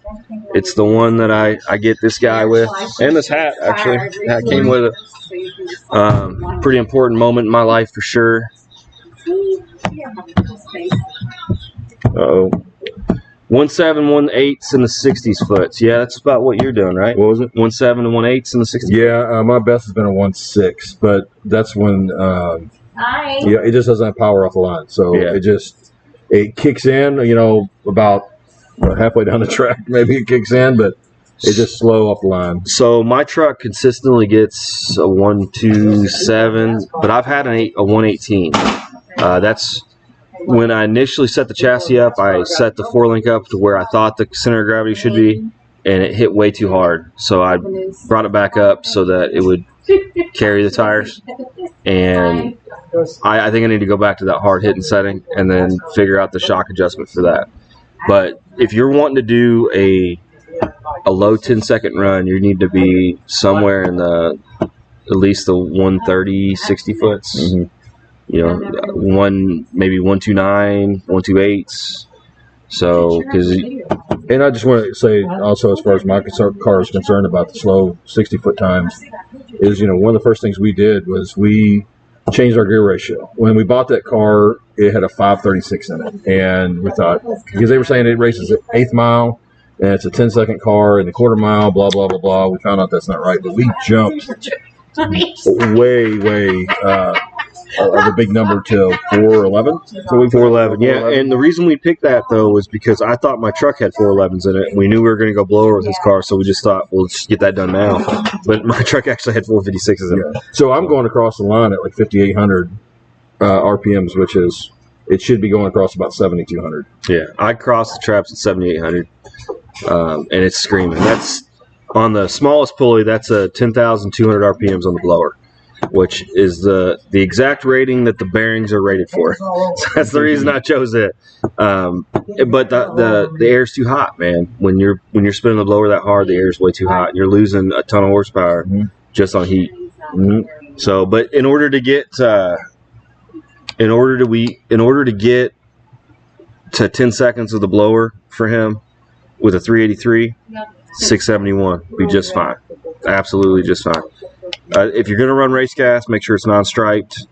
S3: It's the one that I get this guy with, and this hat actually. Hat came with it. Pretty important moment in my life for sure.
S2: Uh-oh.
S3: 1.7, 1.8 in the 60s foots. Yeah, that's about what you're doing, right?
S2: What was it?
S3: 1.7 and 1.8 in the 60s.
S2: Yeah, my best has been a 1.6, but that's when
S4: Hi.
S2: yeah, it just doesn't have power off the line. So
S3: Yeah.
S2: it kicks in, about halfway down the track, maybe it kicks in, but it's just slow off the line.
S3: So my truck consistently gets a 1.27, but I've had a 1.18. That's when I initially set the chassis up. I set the 4-link up to where I thought the center of gravity should be, and it hit way too hard. So I brought it back up so that it would carry the tires. And I think I need to go back to that hard hitting setting and then figure out the shock adjustment for that. But if you're wanting to do a low 10-second run, you need to be somewhere in at least the 130, 60 foots.
S2: Mm-hmm.
S3: Maybe 129, 128. So, because
S2: And I just want to say also, as far as my car is concerned about the slow 60-foot times, is one of the first things we did was we changed our gear ratio. When we bought that car, it had a 536 in it, and we thought, because they were saying it races at 8th mile, and it's a 10-second car, and the quarter mile, blah blah blah blah. We found out that's not right, but we jumped way of a big number to 411.
S3: So we 411, yeah. And the reason we picked that though was because I thought my truck had 411s in it. We knew we were going to go blower with his car, so we just thought, well, let's just get that done now. But my truck actually had 456s in it.
S2: Yeah. So I'm going across the line at like 5,800 RPMs, which is it should be going across about 7,200.
S3: Yeah, I crossed the traps at 7,800, and it's screaming. That's on the smallest pulley. That's a 10,200 RPMs on the blower, which is the exact rating that the bearings are rated for. So that's the reason I chose it. But the air's too hot, man. When you're spinning the blower that hard, the air's way too hot. You're losing a ton of horsepower just on heat.
S2: Mm-hmm.
S3: So, but in order to get to 10 seconds of the blower for him with a 383, 671 be just fine. Absolutely just fine. If you're going to run race gas, make sure it's non-striped.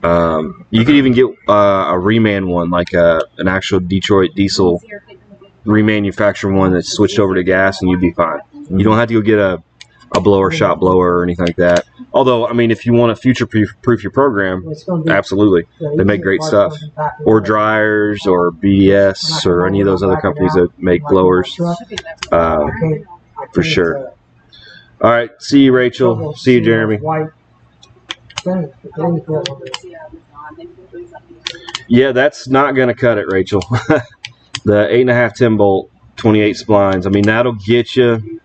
S3: You could even get a reman one, like an actual Detroit diesel remanufactured one that's switched over to gas, and you'd be fine. You don't have to go get a blower, shop blower, or anything like that. Although, I mean, if you want to future-proof your program, absolutely. They make great stuff. Or dryers, or BDS, or any of those other companies that make blowers, for sure. All right. See you, Rachel. See you, Jeremy. Yeah, that's not going to cut it, Rachel. The 8.5 10 bolt, 28 splines. I mean, that'll get you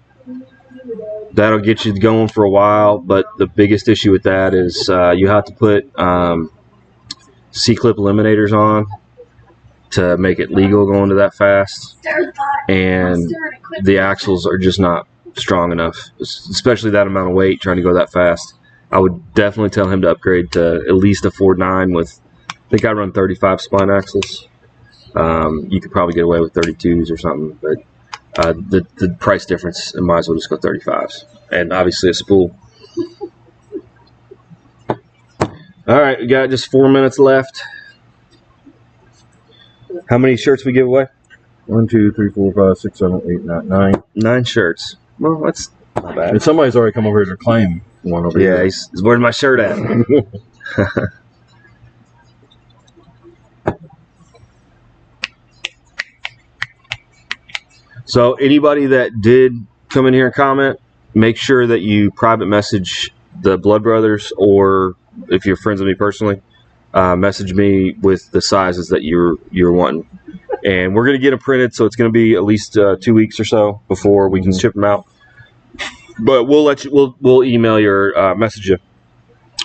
S3: going for a while. But the biggest issue with that is you have to put C-clip eliminators on to make it legal going to that fast, and the axles are just not strong enough, especially that amount of weight trying to go that fast. I would definitely tell him to upgrade to at least a 4.9 with, I think I run 35 spline axles. You could probably get away with 32s or something, but the price difference, I might as well just go 35s. And obviously a spool. All right, we got just 4 minutes left. How many shirts we give away?
S2: 1, 2, 3, 4, 5, 6, 7, 8, 9, 9.
S3: 9 shirts. Well, that's not bad.
S2: And somebody's already come over here to claim one over
S3: Yeah,
S2: here.
S3: he's where's my shirt at? So anybody that did come in here and comment, make sure that you private message the Blood Brothers, or if you're friends with me personally, message me with the sizes that you're wanting. And we're going to get them printed, so it's going to be at least 2 weeks or so before we can ship them out. But we'll let you. We'll email your message you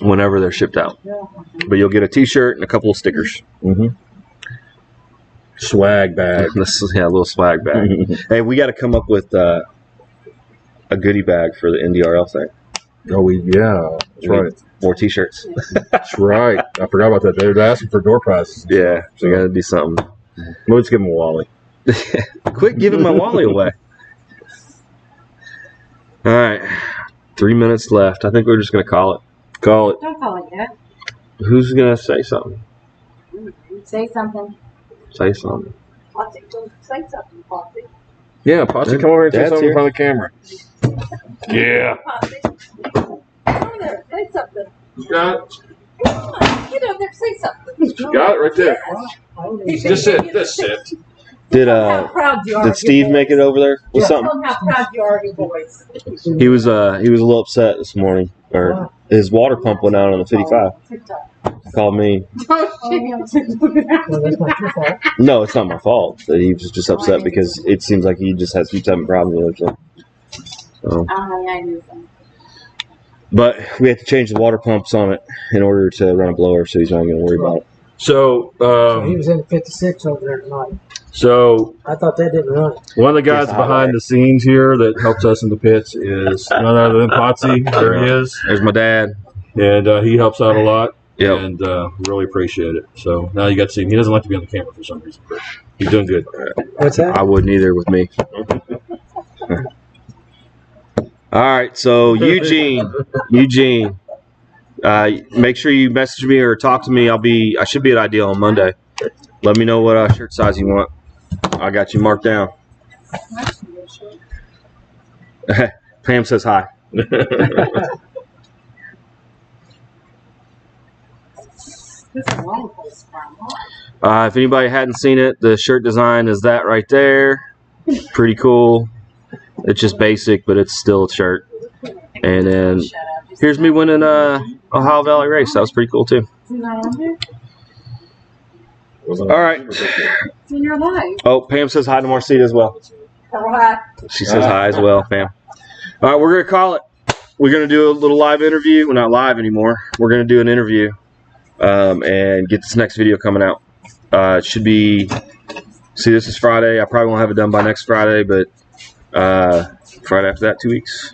S3: whenever they're shipped out. But you'll get a T-shirt and a couple of stickers.
S2: Mm-hmm. Swag bag.
S3: Yeah, a little swag bag. Hey, we got to come up with a goodie bag for the NDRL thing.
S2: Oh, yeah. That's right.
S3: More T-shirts.
S2: That's right. I forgot about that. They're asking for door prizes.
S3: Yeah, we got to do something.
S2: We'll just give them a Wally.
S3: Quit giving my Wally away. All right, 3 minutes left. I think we're just gonna call it. Call it.
S4: Don't call it yet.
S3: Who's gonna say something?
S4: Say something.
S3: Say something.
S4: Potsy, don't say something, Potsy.
S2: Yeah, Potsy, come over and say
S3: Dad's
S2: something
S3: here.
S2: in front of the camera. Yeah.
S4: Potsy. Come over there, say something.
S2: You got it?
S4: Come on, get over there, say something.
S2: You got it right there. Just sit. Just sit.
S3: Did
S4: How proud you are.
S3: did
S4: of
S3: Steve
S4: your
S3: make
S4: boys.
S3: it over there with
S4: Tell
S3: something?
S4: them how proud you are of your boys.
S3: He was a little upset this morning. Or his water pump went out on the 55. Called me. No, it's not my fault. But he was just upset because it seems like he just has keeps having problems with it. So.
S4: I knew that.
S3: But we have to change the water pumps on it in order to run a blower, so he's not going to worry about it.
S2: So,
S7: He was in 56 over there tonight.
S2: so
S7: I thought that didn't run.
S2: one of the guys
S3: He's a
S2: behind
S3: highlight.
S2: the scenes here that helps us in the pits is none other than Potsy. There he is.
S3: There's my dad.
S2: And he helps out a lot.
S3: Yep.
S2: And really appreciate it. So now you got to see him. He doesn't like to be on the camera for some reason. But he's doing good.
S7: What's that?
S3: I wouldn't either with me. All right, so Eugene, make sure you message me or talk to me. I should be at Ideal on Monday. Let me know what shirt size you want. I got you marked down. Pam says hi. If anybody hadn't seen it, the shirt design is that right there. Pretty cool. It's just basic, but it's still a shirt. And then here's me winning Ohio Valley race. That was pretty cool too. All right.
S4: It's in your life.
S3: Oh, Pam says hi to Marcita as well. She says hi as well, Pam. All right, we're gonna call it. We're gonna do a little live interview. We're not live anymore. We're gonna do an interview and get this next video coming out. It should be. See, this is Friday. I probably won't have it done by next Friday, but Friday after that, 2 weeks.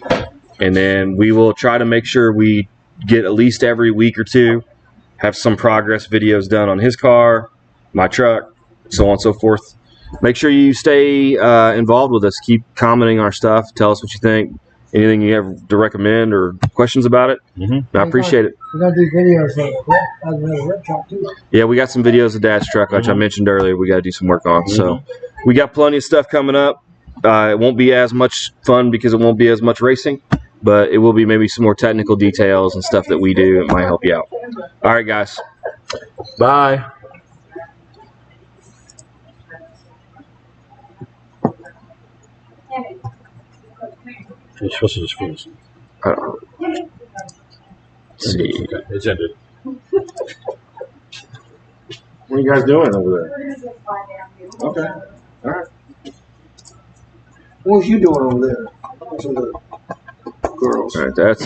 S3: And then we will try to make sure we get at least every week or two, have some progress videos done on his car, my truck, so on and so forth. Make sure you stay involved with us. Keep commenting our stuff. Tell us what you think. Anything you have to recommend or questions about it. I appreciate it.
S7: We're going to do videos of the rip shop too.
S3: Yeah, we got some videos of Dad's truck, which I mentioned earlier. We got to do some work on. So we got plenty of stuff coming up. It won't be as much fun because it won't be as much racing, but it will be maybe some more technical details and stuff that we do that might help you out. All right, guys.
S2: Bye. You're supposed to just finish.
S3: I don't know. Let's see.
S2: Okay, it's ended. What are you guys doing over there? Okay. All right.
S7: What was you doing over there? To the girls.
S3: All right, that's